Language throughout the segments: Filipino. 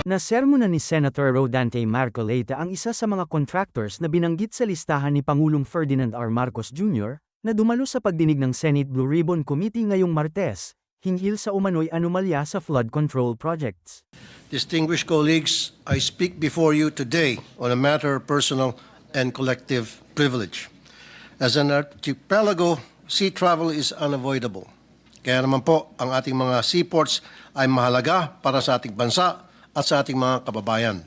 Nasermonan ni Senator Rodante Marc0leta ang isa sa mga contractors na binanggit sa listahan ni Pangulong Ferdinand R. Marcos Jr. na dumalo sa pagdinig ng Senate Blue Ribbon Committee ngayong Martes, hinggil sa umano'y anomalya sa flood control projects. Distinguished colleagues, I speak before you today on a matter of personal and collective privilege. As an archipelago, sea travel is unavoidable. Kaya naman po, ang ating mga seaports ay mahalaga para sa ating bansa at sa ating mga kababayan.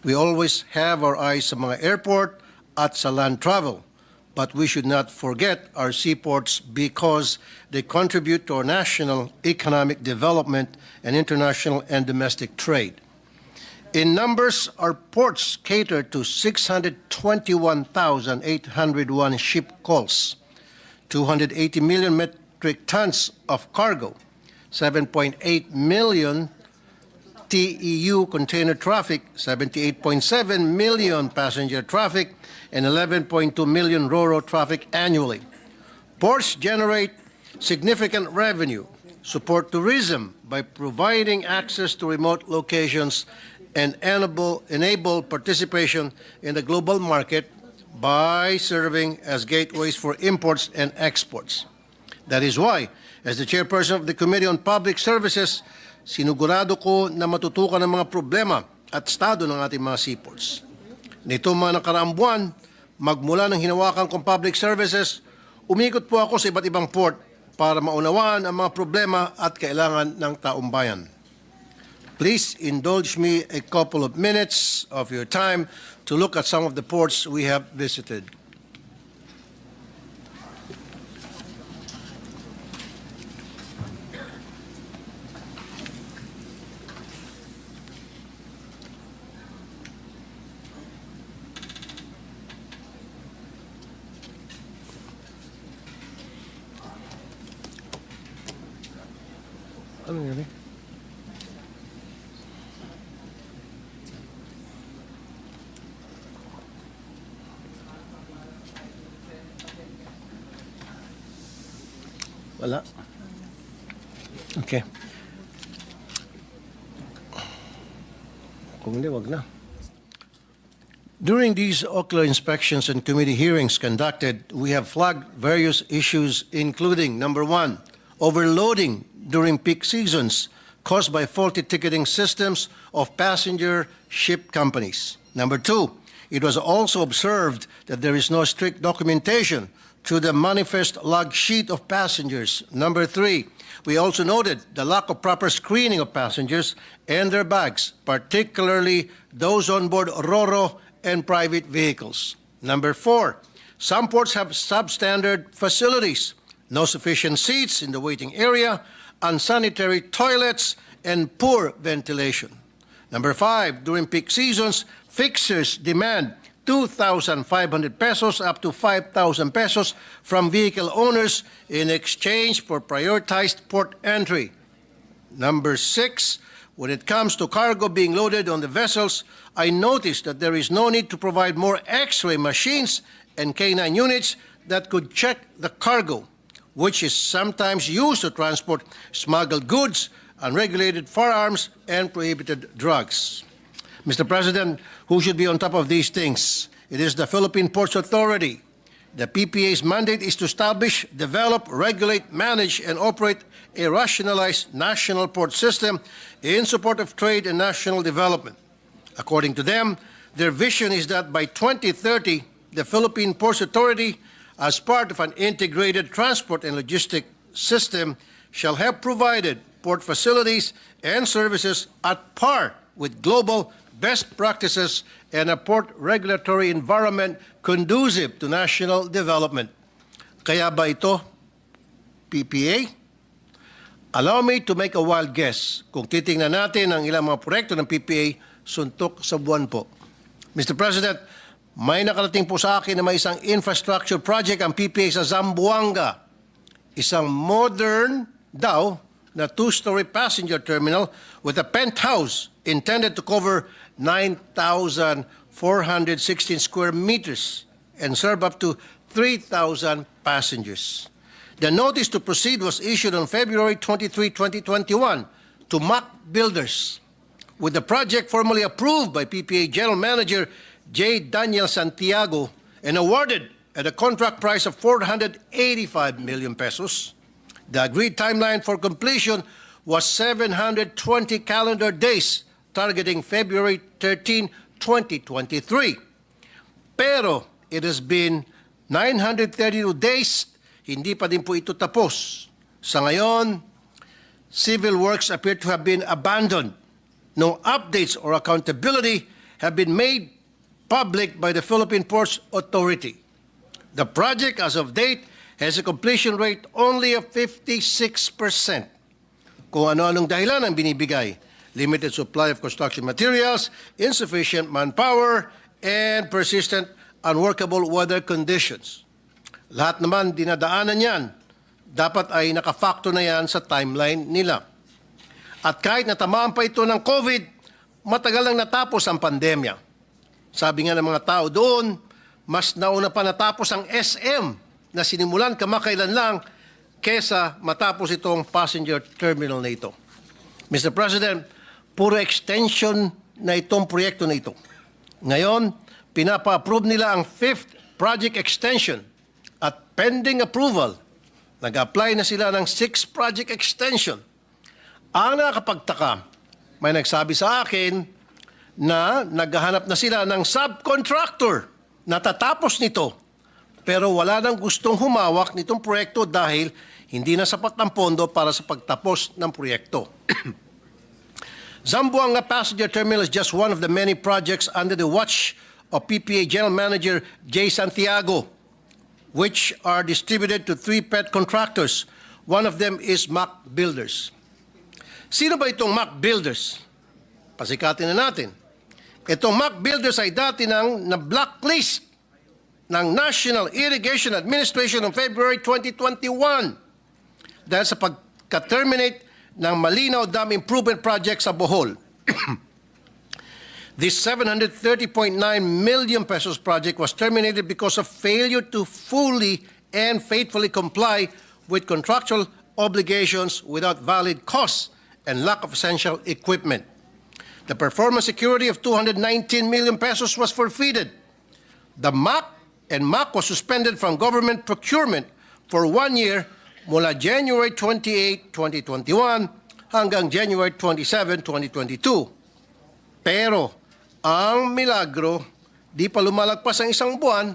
We always have our eyes sa mga airport at sa land travel, but we should not forget our seaports because they contribute to our national economic development and international and domestic trade. In numbers, our ports cater to 621,801 ship calls, 280 million metric tons of cargo, 7.8 million TEU container traffic, 78.7 million passenger traffic, and 11.2 million ro-ro traffic annually. Ports generate significant revenue, support tourism by providing access to remote locations, and enable participation in the global market by serving as gateways for imports and exports. That is why, as the chairperson of the Committee on Public Services, sinugurado ko na matutukan ang mga problema at estado ng ating mga seaports. Nito mga nakaraang buwan, magmula ng hinawakan kong public services, umikot po ako sa iba't ibang port para maunawaan ang mga problema at kailangan ng taong bayan. Please indulge me a couple of minutes of your time to look at some of the ports we have visited. Ano yun eh? Wala. Okay. Kung hindi, wag na. During these ocular inspections and committee hearings conducted, we have flagged various issues including, number one, overloading during peak seasons caused by faulty ticketing systems of passenger ship companies. Number two, it was also observed that there is no strict documentation to the manifest log sheet of passengers. Number three, we also noted the lack of proper screening of passengers and their bags, particularly those on board ro-ro and private vehicles. Number four, some ports have substandard facilities, no sufficient seats in the waiting area, unsanitary toilets, and poor ventilation. Number five, during peak seasons, fixers demand 2,500 pesos up to 5,000 pesos from vehicle owners in exchange for prioritized port entry. Number six, when it comes to cargo being loaded on the vessels, I noticed that there is no need to provide more X-ray machines and K9 units that could check the cargo, which is sometimes used to transport smuggled goods, unregulated firearms, and prohibited drugs. Mr. President, who should be on top of these things? It is the Philippine Ports Authority. The PPA's mandate is to establish, develop, regulate, manage, and operate a rationalized national port system in support of trade and national development. According to them, their vision is that by 2030, the Philippine Ports Authority, as part of an integrated transport and logistic system, shall have provided port facilities and services at par with global best practices and a port regulatory environment conducive to national development. Kaya ba ito, PPA? Allow me to make a wild guess. Kung titingnan natin ang ilang mga proyekto ng PPA, suntok sa buwan po. Mr. President, may nakarating po sa akin na may isang infrastructure project ang PPA sa Zamboanga. Isang modern daw na two-story passenger terminal with a penthouse intended to cover 9,416 square meters and serve up to 3,000 passengers. The notice to proceed was issued on February 23, 2021 to MAC Builders, with the project formally approved by PPA General Manager J. Daniel Santiago and awarded at a contract price of 485 million pesos. The agreed timeline for completion was 720 calendar days, targeting February 13, 2023. Pero it has been 932 days, hindi pa din po ito tapos. Sa ngayon, civil works appear to have been abandoned. No updates or accountability have been made public by the Philippine Ports Authority. The project, as of date, has a completion rate only of 56%. Kung ano-anong dahilan ang binibigay: limited supply of construction materials, insufficient manpower, and persistent unworkable weather conditions. Lahat naman dinadaanan yan. Dapat ay nakafactor na yan sa timeline nila. At kahit natamaan pa ito ng COVID, matagal lang natapos ang pandemya. Sabi nga ng mga tao doon, mas nauna pa natapos ang SM na sinimulan kamakailan lang kesa matapos itong passenger terminal na ito. Mr. President, puro extension na itong proyekto na ito. Ngayon, pinapa-approve nila ang 5th project extension at pending approval, nag-apply na sila ng 6th project extension. Ang nakakapagtaka, may nagsabi sa akin na naghahanap na sila ng subcontractor na tatapos nito. Pero wala nang gustong humawak nitong proyekto dahil hindi na sapat ang pondo para sa pagtapos ng proyekto. Zamboanga Passenger Terminal is just one of the many projects under the watch of PPA General Manager J. Santiago, which are distributed to 3 pet contractors. One of them is Mac Builders. Sino ba itong Mac Builders? Pasikatin na natin. Itong Mac Builders ay dati nang na-blacklist ng National Irrigation Administration noong February 2021 dahil sa pagka-terminate ng Malinaw Dam Improvement Project sa Bohol. This 730.9 million pesos project was terminated because of failure to fully and faithfully comply with contractual obligations without valid costs and lack of essential equipment. The performance security of 219 million pesos was forfeited. The MAC and MAC was suspended from government procurement for 1 year mula January 28, 2021 hanggang January 27, 2022. Pero ang milagro, di pa lumalagpas ang isang buwan,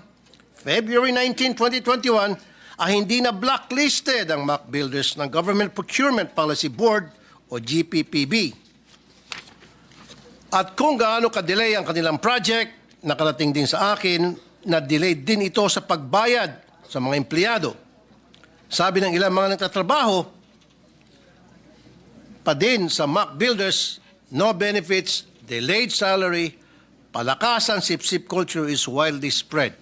February 19, 2021, ay hindi na blacklisted ang MAC Builders ng Government Procurement Policy Board o GPPB. At kung gaano ka-delay ang kanilang project, nakarating din sa akin na delayed din ito sa pagbayad sa mga empleyado. Sabi ng ilang mga nagtatrabaho, pa din sa MAC Builders, no benefits, delayed salary, palakasan, sip-sip culture is widely spread.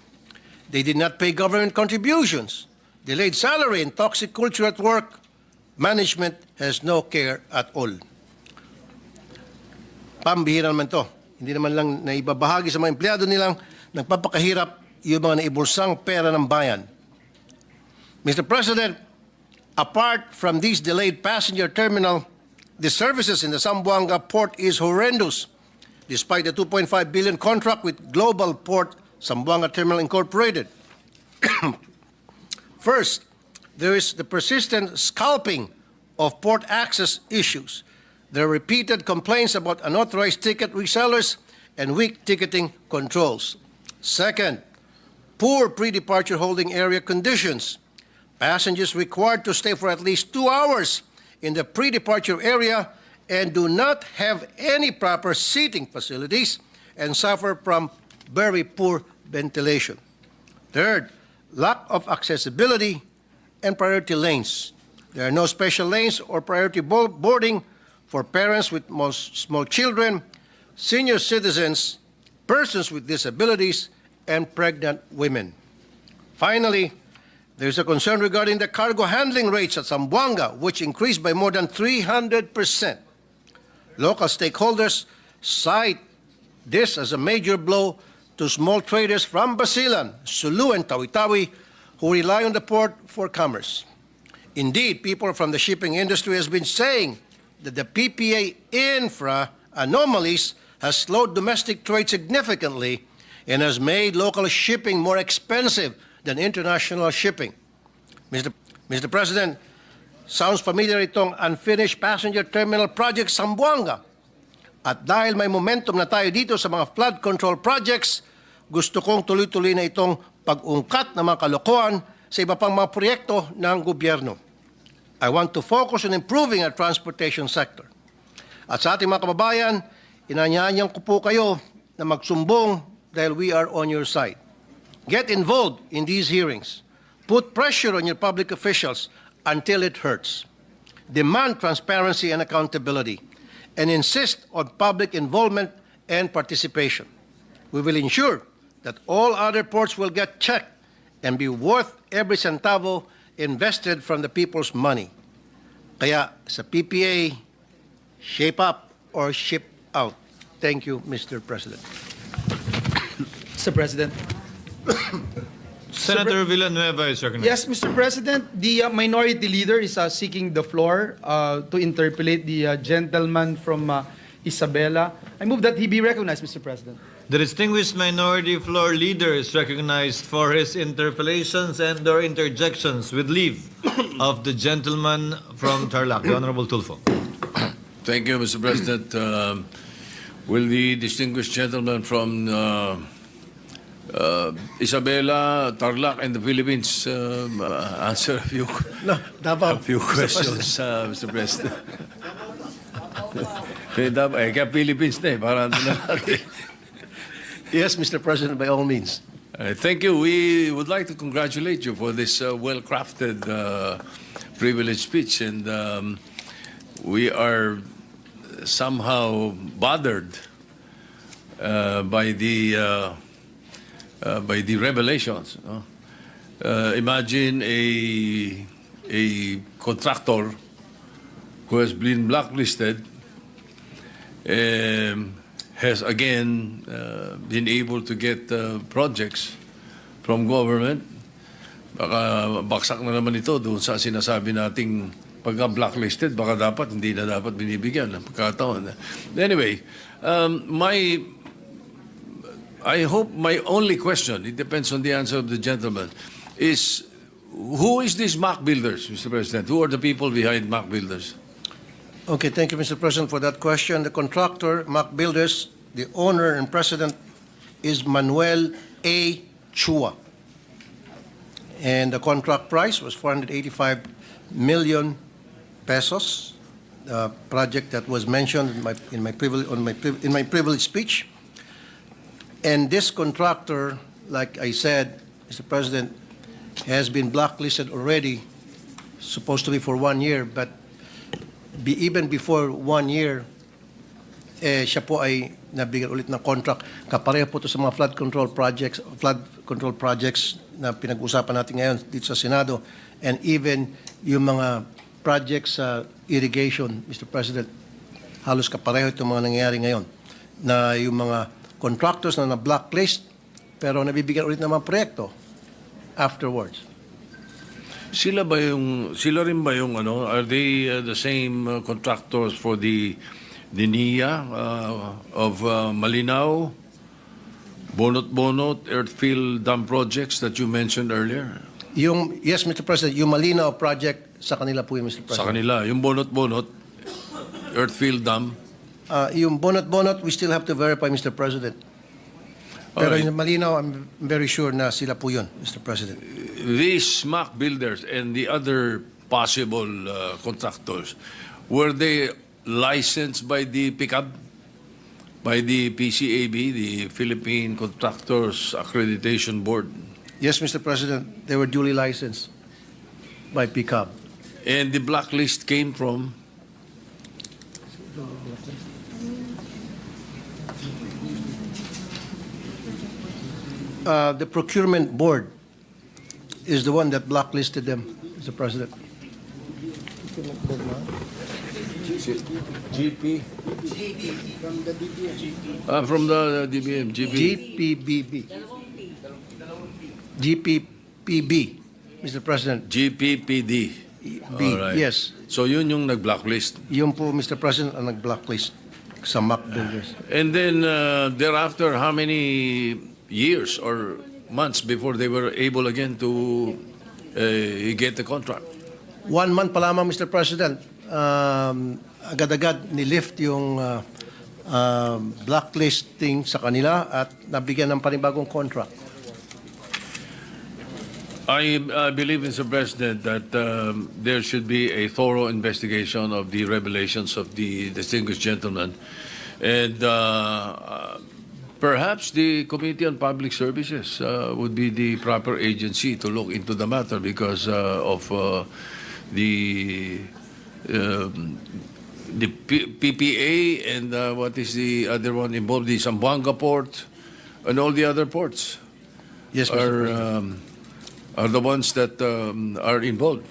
They did not pay government contributions, delayed salary, and toxic culture at work. Management has no care at all. Pambihira naman to. Hindi naman lang naibabahagi sa mga empleyado nilang nagpapakahirap yung mga naibulsang pera ng bayan. Mr. President, apart from these delayed passenger terminal, the services in the Zamboanga port is horrendous, despite the 2.5 billion contract with Global Port Zamboanga Terminal Incorporated. First, there is the persistent scalping of port access issues. There are repeated complaints about unauthorized ticket resellers and weak ticketing controls. Second, poor pre-departure holding area conditions. Passengers required to stay for at least 2 hours in the pre-departure area and do not have any proper seating facilities and suffer from very poor ventilation. Third, lack of accessibility and priority lanes. There are no special lanes or priority boarding for parents with small children, senior citizens, persons with disabilities, and pregnant women. Finally, there is a concern regarding the cargo handling rates at Zamboanga, which increased by more than 300%. Local stakeholders cite this as a major blow to small traders from Basilan, Sulu, and Tawi-Tawi who rely on the port for commerce. Indeed, people from the shipping industry has been saying that the PPA infra anomalies has slowed domestic trade significantly and has made local shipping more expensive than international shipping. Mr. President, sounds familiar itong unfinished passenger terminal project Zamboanga. At dahil may momentum na tayo dito sa mga flood control projects, gusto kong tuloy-tuloy na itong pag-ungkat ng mga kalokohan sa iba pang mga proyekto ng gobyerno. I want to focus on improving our transportation sector. At sa ating mga kababayan, inanyayan ko po kayo na magsumbong dahil we are on your side. Get involved in these hearings. Put pressure on your public officials until it hurts. Demand transparency and accountability, and insist on public involvement and participation. We will ensure that all other ports will get checked and be worth every centavo invested from the people's money. Kaya sa PPA, shape up or ship out. Thank you, Mr. President. Mr. President. Senator Villanueva is recognized. Yes, Mr. President, the minority leader is seeking the floor to interpolate the gentleman from Isabela. I move that he be recognized, Mr. President. The distinguished minority floor leader is recognized for his interpellations and/or interjections with leave of the gentleman from Tarlac, the Honorable Tulfo. Thank you, Mr. President. Will the distinguished gentleman from Isabela, Tarlac, and the Philippines answer a few, a few questions, Mr. President? Kaya Philippines na para natin. Yes, Mr. President, by all means. Thank you. We would like to congratulate you for this well-crafted, privileged speech, and we are somehow bothered by the revelations. Imagine a contractor who has been blacklisted has again been able to get projects from government. Baka baksak na naman ito doon sa sinasabi nating pagka-blacklisted, baka dapat, hindi na dapat binibigyan ng pagkataon. Anyway, I hope my only question, it depends on the answer of the gentleman, is who is this Mac Builders, Mr. President? Who are the people behind Mac Builders? Okay, thank you, Mr. President, for that question. The contractor, Mac Builders, the owner and president is Manuel A. Chua. And the contract price was 485 million pesos. The project that was mentioned in my privilege speech. And this contractor, like I said, Mr. President, has been blacklisted already, supposed to be for 1 year, but even before 1 year, siya po ay nabigyan ulit ng contract. Kapareho po ito sa mga flood control projects na pinag-usapan natin ngayon dito sa Senado, and even yung mga projects sa irrigation, Mr. President, halos kapareho itong mga nangyayari ngayon, na yung mga contractors na na-blacklist pero nabibigyan ulit ng mga proyekto afterwards. Sila rin ba yung ano, are they the same contractors for the NIA of Malinaw, Bonot, Earthfield Dam projects that you mentioned earlier? Yes, Mr. President, yung Malinaw project, sa kanila po yung Mr. President. Sa kanila. Yung Bonot, Earthfield Dam. Yung Bonot, we still have to verify, Mr. President. Pero Alright. yung Malinaw, I'm very sure na sila po yun, Mr. President. These Mac Builders and the other possible contractors, were they licensed by the PICAB, by the PCAB, the Philippine Contractors Accreditation Board? Yes, Mr. President, they were duly licensed by PCAB. And the blacklist came from? The procurement board is the one that blacklisted them, Mr. President. GP? From the DBM, GPBB. GPPB, Mr. President. GPPD. B, yes. So yun yung nag-blacklist. Yun po, Mr. President, ang nag-blacklist. sa Mac Builders. And then thereafter, how many years or months before they were able again to get the contract? 1 month pa lamang, Mr. President, agad-agad nilift yung blacklisting sa kanila at nabigyan ng panibagong contract. I believe, Mr. President, that there should be a thorough investigation of the revelations of the distinguished gentleman. And perhaps the Committee on Public Services would be the proper agency to look into the matter because of the PPA and what is the other one involved, the Zamboanga port and all the other ports Yes, Mr. President. are the ones that are involved.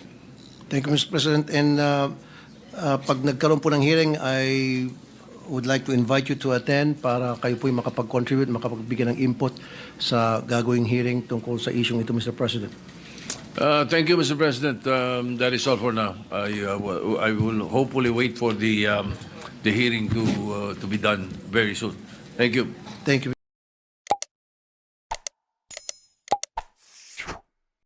Thank you, Mr. President. And pag nagkaroon po ng hearing, I would like to invite you to attend para kayo po'y makapag-contribute, makapagbigay ng input sa gagawing hearing tungkol sa isyong ito, Mr. President. Thank you, Mr. President. That is all for now. I will hopefully wait for the hearing to be done very soon. Thank you. Thank you.